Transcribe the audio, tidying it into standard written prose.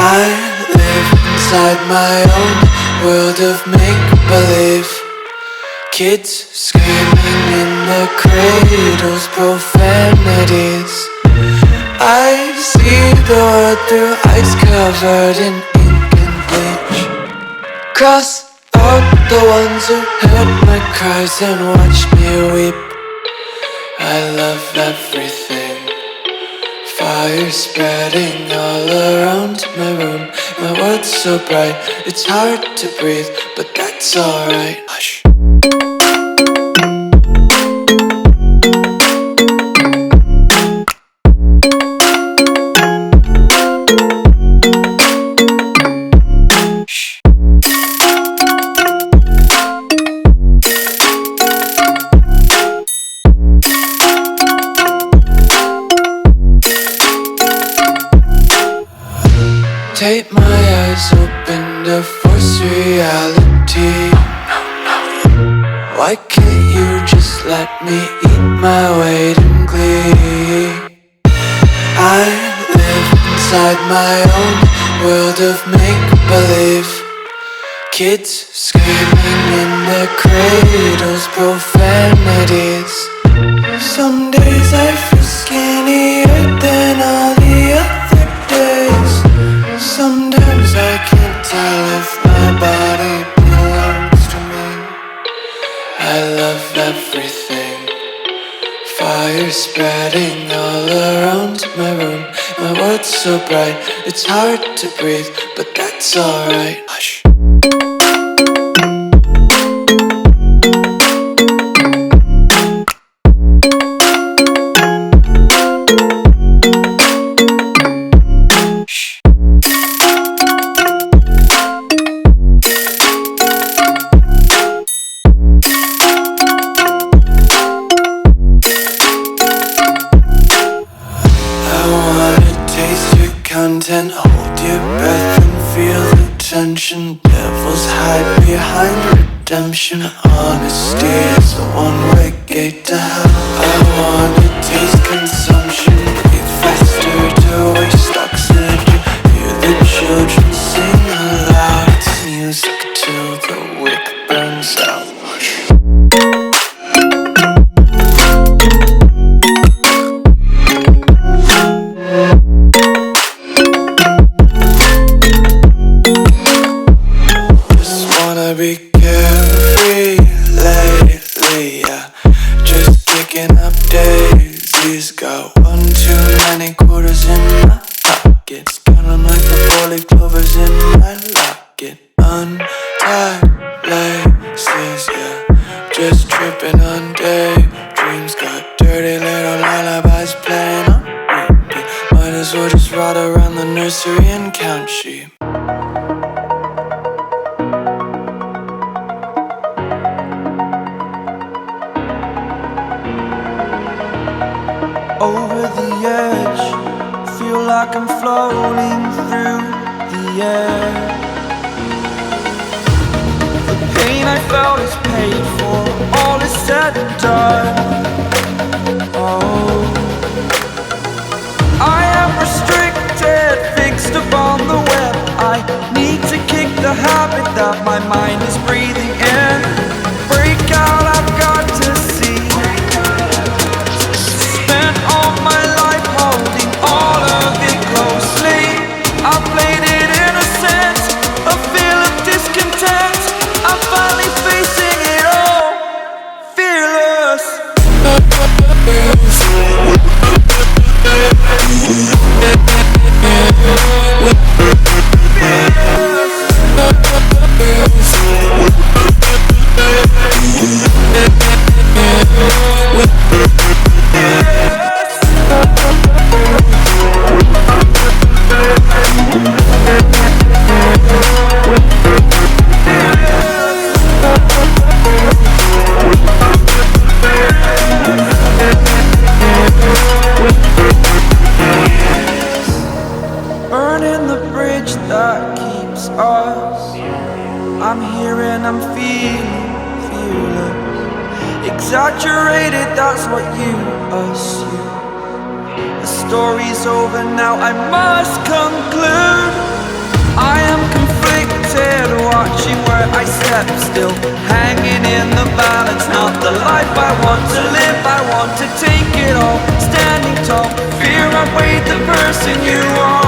I live inside my own world of make-believe. Kids screaming in the cradles, profanities. I see the world through ice covered in ink and bleach. Cross out the ones who heard my cries and watched me weep. I love everything. Fire spreading all around my room. My world's so bright, it's hard to breathe, but that's alright. Hush. Take my eyes open to force reality. Why can't you just let me eat my weight in glee? I live inside my own world of make-believe. Kids screaming in their cradles, profanities. Some days I feel skinnier than all the other days. Sometimes I can't tell if my body belongs to me. I love everything. Fire spreading all around my room. My world's so bright, it's hard to breathe, but that's alright. Hush. Content, hold your breath and feel the tension. Devils hide behind redemption. Honesty is the one-way gate to hell. I wanna taste consumption. Breathe faster to waste oxygen. Hear the children sing aloud. It's music till the wick burns out. Be carefree lately, yeah. Just kicking up daisies. Got one too many quarters in my pockets. Counting like the 4-leaf clovers in my locket. Untied laces, yeah. Just tripping on daydreams. Got dirty little lullabies playing on repeat. Might as well just ride around the nursery and count sheep. Over the edge, feel like I'm floating through the air. The pain I felt is paid for, all is said and done. Oh, I am restricted, fixed upon the web. I need to kick the habit that my mind is breathing in. Break out, I've got to see. Spent all my life holding all of it closely. I played it innocent, a feel of discontent. I'm finally facing it all, fearless. Fearless. us. I'm here and I'm feeling fearless. Exaggerated, that's what you assume. The story's over now, I must conclude. I am conflicted, watching where I step still, hanging in the balance. Not the life I want to live, I want to take it all. Standing tall, fear I weighed the person you are.